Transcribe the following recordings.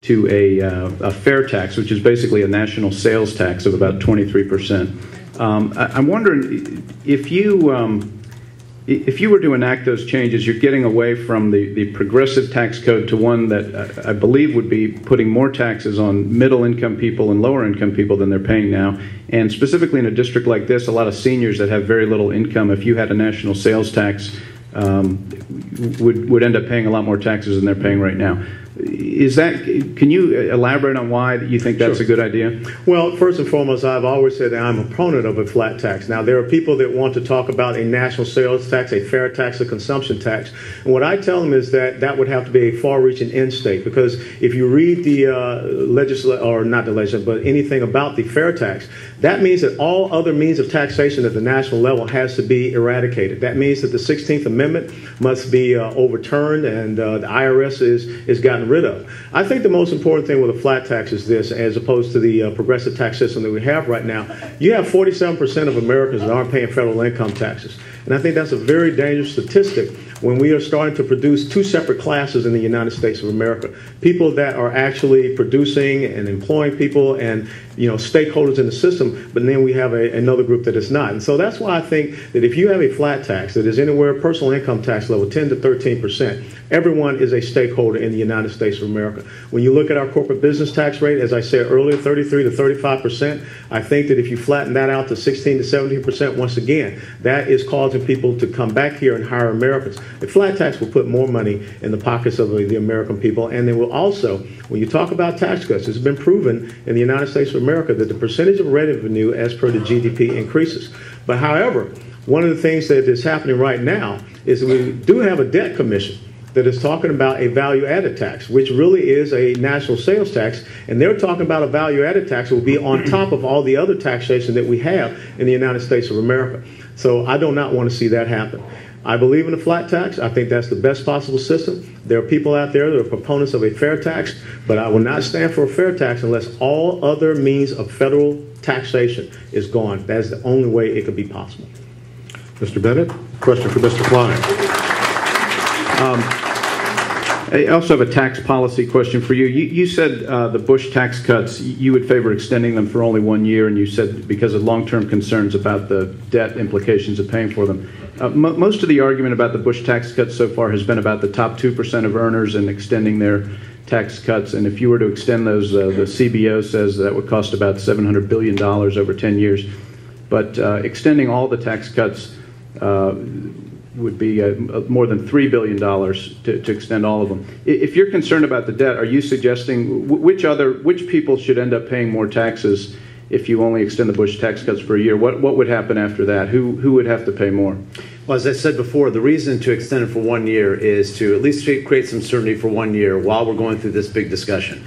to a fair tax, which is basically a national sales tax of about 23%. I'm wondering if you were to enact those changes, you're getting away from the progressive tax code to one that I believe would be putting more taxes on middle-income people and lower-income people than they're paying now. And specifically in a district like this, a lot of seniors that have very little income, if you had a national sales tax, would end up paying a lot more taxes than they're paying right now. Can you elaborate on why you think that's a good idea? Well, first and foremost, I've always said that I'm a proponent of a flat tax. Now, there are people that want to talk about a national sales tax, a fair tax, a consumption tax. And what I tell them is that that would have to be a far-reaching end state, because if you read the not the legislation, but anything about the fair tax, that means that all other means of taxation at the national level has to be eradicated. That means that the 16th Amendment must be overturned, and the IRS is gotten rid of. I think the most important thing with a flat tax is this, as opposed to the progressive tax system that we have right now. You have 47% of Americans that aren't paying federal income taxes. And I think that's a very dangerous statistic when we are starting to produce two separate classes in the United States of America. People that are actually producing and employing people and, you know, stakeholders in the system, but then we have another group that is not. And so that's why I think that if you have a flat tax that is anywhere personal income tax level 10 to 13%, everyone is a stakeholder in the United States of America. When you look at our corporate business tax rate, as I said earlier, 33 to 35%, I think that if you flatten that out to 16 to 17%, once again, that is causing people to come back here and hire Americans. A flat tax will put more money in the pockets of the American people, and they will also, when you talk about tax cuts, it's been proven in the United States of America that the percentage of revenue as per the GDP increases. But however, one of the things that is happening right now is that we do have a debt commission that is talking about a value-added tax, which really is a national sales tax, and they're talking about a value-added tax that will be on top of all the other taxation that we have in the United States of America. So I do not want to see that happen. I believe in a flat tax. I think that's the best possible system. There are people out there that are proponents of a fair tax, but I will not stand for a fair tax unless all other means of federal taxation is gone. That is the only way it could be possible. Mr. Bennett, question for Mr. Klein. I also have a tax policy question for you. You said the Bush tax cuts, you would favor extending them for only 1 year, and you said because of long-term concerns about the debt implications of paying for them. Most of the argument about the Bush tax cuts so far has been about the top 2% of earners and extending their tax cuts, and if you were to extend those, the CBO says that would cost about $700 billion over 10 years. But extending all the tax cuts would be more than $3 billion to extend all of them. If you're concerned about the debt, are you suggesting which people should end up paying more taxes if you only extend the Bush tax cuts for a year? What would happen after that? Who would have to pay more? Well, as I said before, the reason to extend it for 1 year is to at least create some certainty for 1 year while we're going through this big discussion.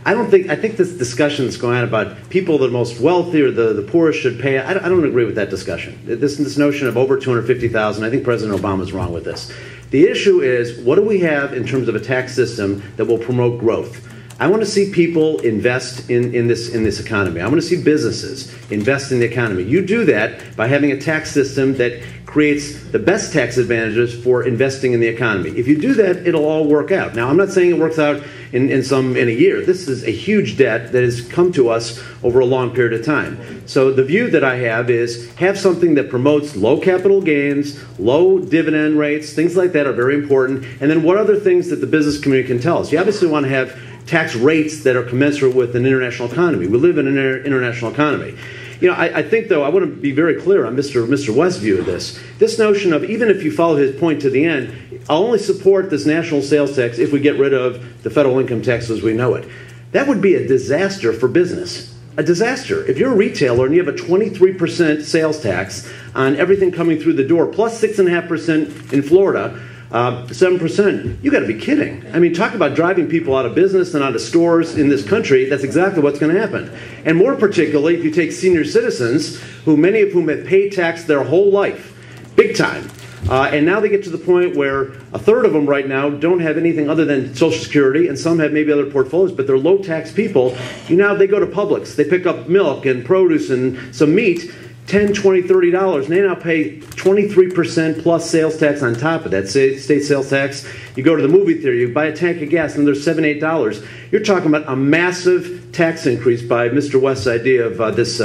I think this discussion that's going on about people that are most wealthy or the poorest should pay, I don't agree with that discussion. This notion of over $250,000, I think President Obama is wrong with this. The issue is, what do we have in terms of a tax system that will promote growth? I want to see people invest in this economy. I want to see businesses invest in the economy. You do that by having a tax system that creates the best tax advantages for investing in the economy. If you do that, it'll all work out. Now, I'm not saying it works out in a year. This is a huge debt that has come to us over a long period of time. So the view that I have is have something that promotes low capital gains, low dividend rates, things like that are very important. And then what other things that the business community can tell us? You obviously want to have tax rates that are commensurate with an international economy. We live in an international economy. You know, I think, though, I want to be very clear on Mr. West's view of this. This notion of, even if you follow his point to the end, I'll only support this national sales tax if we get rid of the federal income tax as we know it. That would be a disaster for business. A disaster. If you're a retailer and you have a 23% sales tax on everything coming through the door, plus 6.5% in Florida, 7%, you got to be kidding. I mean, talk about driving people out of business and out of stores in this country. That's exactly what's going to happen. And more particularly, if you take senior citizens, who many of whom have paid tax their whole life, big time, and now they get to the point where a third of them right now don't have anything other than Social Security, and some have maybe other portfolios, but they're low-tax people. They go to Publix, they pick up milk and produce and some meat. $10, $20, $30, and they now pay 23% plus sales tax on top of that, state sales tax. You go to the movie theater, you buy a tank of gas, and there's $7, $8. You're talking about a massive tax increase by Mr. West's idea of this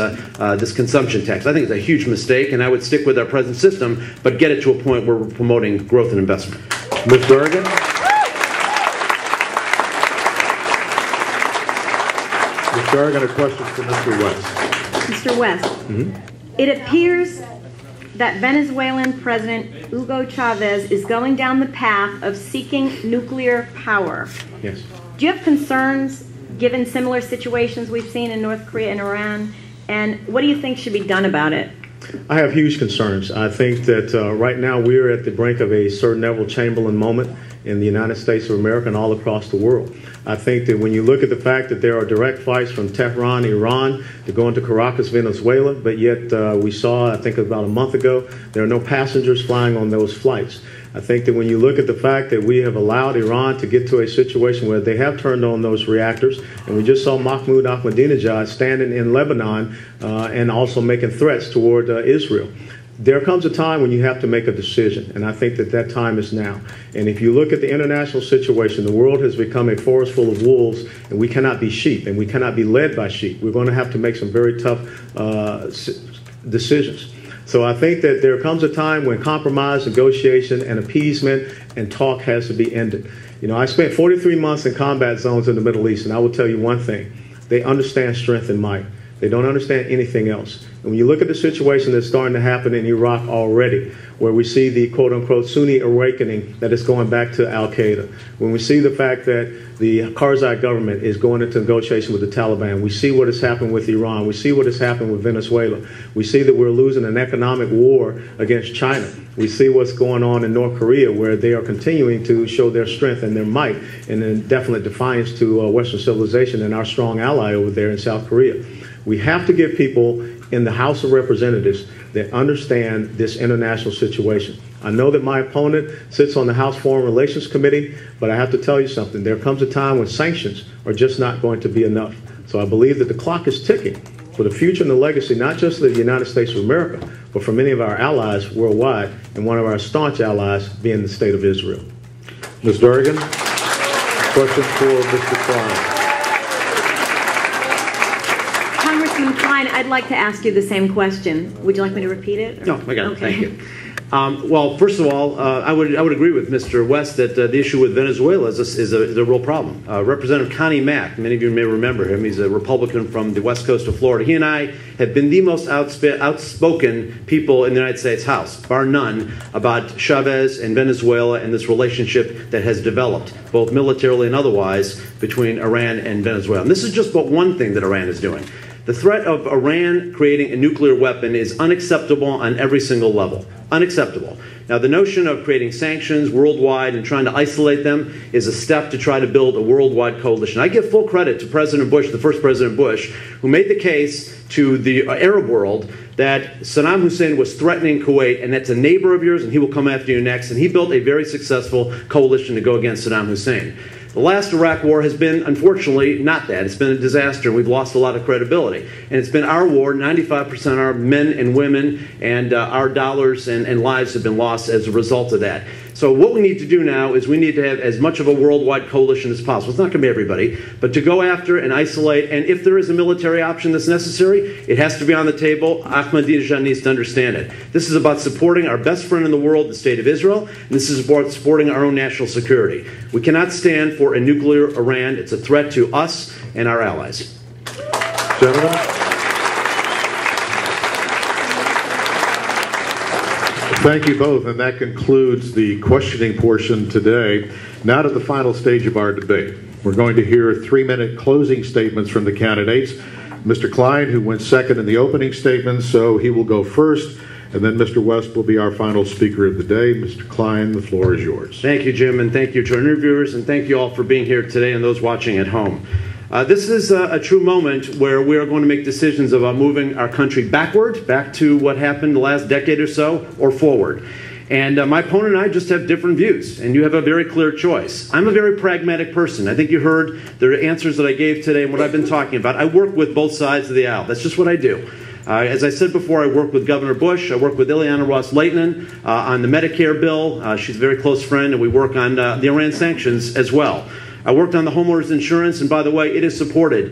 consumption tax. I think it's a huge mistake, and I would stick with our present system, but get it to a point where we're promoting growth and investment. Ms. Durgan? Ms. Durgan, a question for Mr. West. Mr. West, it appears that Venezuelan President Hugo Chavez is going down the path of seeking nuclear power. Yes. Do you have concerns given similar situations we've seen in North Korea and Iran? And what do you think should be done about it? I have huge concerns. I think that right now we're at the brink of a Sir Neville Chamberlain moment in the United States of America and all across the world. I think that when you look at the fact that there are direct flights from Tehran, Iran, to go into Caracas, Venezuela, but yet we saw, I think about a month ago, there are no passengers flying on those flights. I think that when you look at the fact that we have allowed Iran to get to a situation where they have turned on those reactors, and we just saw Mahmoud Ahmadinejad standing in Lebanon and also making threats toward Israel. There comes a time when you have to make a decision, and I think that that time is now. And if you look at the international situation, the world has become a forest full of wolves, and we cannot be sheep, and we cannot be led by sheep. We're going to have to make some very tough decisions. So I think that there comes a time when compromise, negotiation, and appeasement and talk has to be ended. You know, I spent 43 months in combat zones in the Middle East, and I will tell you one thing. They understand strength and might. They don't understand anything else. And when you look at the situation that's starting to happen in Iraq already, where we see the quote-unquote Sunni awakening that is going back to al-Qaeda, when we see the fact that the Karzai government is going into negotiation with the Taliban, we see what has happened with Iran, we see what has happened with Venezuela, we see that we're losing an economic war against China, we see what's going on in North Korea, where they are continuing to show their strength and their might in definite defiance to Western civilization and our strong ally over there in South Korea. We have to get people in the House of Representatives that understand this international situation. I know that my opponent sits on the House Foreign Relations Committee, but I have to tell you something. There comes a time when sanctions are just not going to be enough. So I believe that the clock is ticking for the future and the legacy, not just of the United States of America, but for many of our allies worldwide, and one of our staunch allies being the State of Israel. Ms. Durgan, question for Mr. Klein. Congressman Klein, I'd like to ask you the same question. Would you like me to repeat it? No, I got it. Okay. Thank you. Well, first of all, I would agree with Mr. West that the issue with Venezuela is a real problem. Representative Connie Mack, many of you may remember him. He's a Republican from the west coast of Florida. He and I have been the most outspoken people in the United States House, bar none, about Chavez and Venezuela and this relationship that has developed, both militarily and otherwise, between Iran and Venezuela. And this is just but one thing that Iran is doing. The threat of Iran creating a nuclear weapon is unacceptable on every single level. Unacceptable. Now, the notion of creating sanctions worldwide and trying to isolate them is a step to try to build a worldwide coalition. I give full credit to President Bush, the first President Bush, who made the case to the Arab world that Saddam Hussein was threatening Kuwait, and that's a neighbor of yours, and he will come after you next. And he built a very successful coalition to go against Saddam Hussein. The last Iraq war has been, unfortunately, not that. It's been a disaster. We've lost a lot of credibility. And it's been our war. 95% of our men and women and our dollars and lives have been lost as a result of that. So what we need to do now is we need to have as much of a worldwide coalition as possible. It's not going to be everybody, but to go after and isolate. And if there is a military option that's necessary, it has to be on the table. Ahmadinejad needs to understand it. This is about supporting our best friend in the world, the State of Israel, and this is about supporting our own national security. We cannot stand for a nuclear Iran. It's a threat to us and our allies. Gentlemen. Thank you both, and that concludes the questioning portion today. Now to the final stage of our debate. We're going to hear 3-minute closing statements from the candidates. Mr. Klein, who went second in the opening statement, so he will go first, and then Mr. West will be our final speaker of the day. Mr. Klein, the floor is yours. Thank you, Jim, and thank you to our interviewers, and thank you all for being here today and those watching at home. This is a true moment where we are going to make decisions about moving our country backward, back to what happened the last decade or so, or forward. And my opponent and I just have different views, and you have a very clear choice. I'm a very pragmatic person. I think you heard the answers that I gave today and what I've been talking about. I work with both sides of the aisle. That's just what I do. As I said before, I worked with Governor Bush. I worked with Ileana Ross-Lehtinen on the Medicare bill. She's a very close friend, and we work on the Iran sanctions as well. I worked on the homeowners insurance, and by the way, it is supported.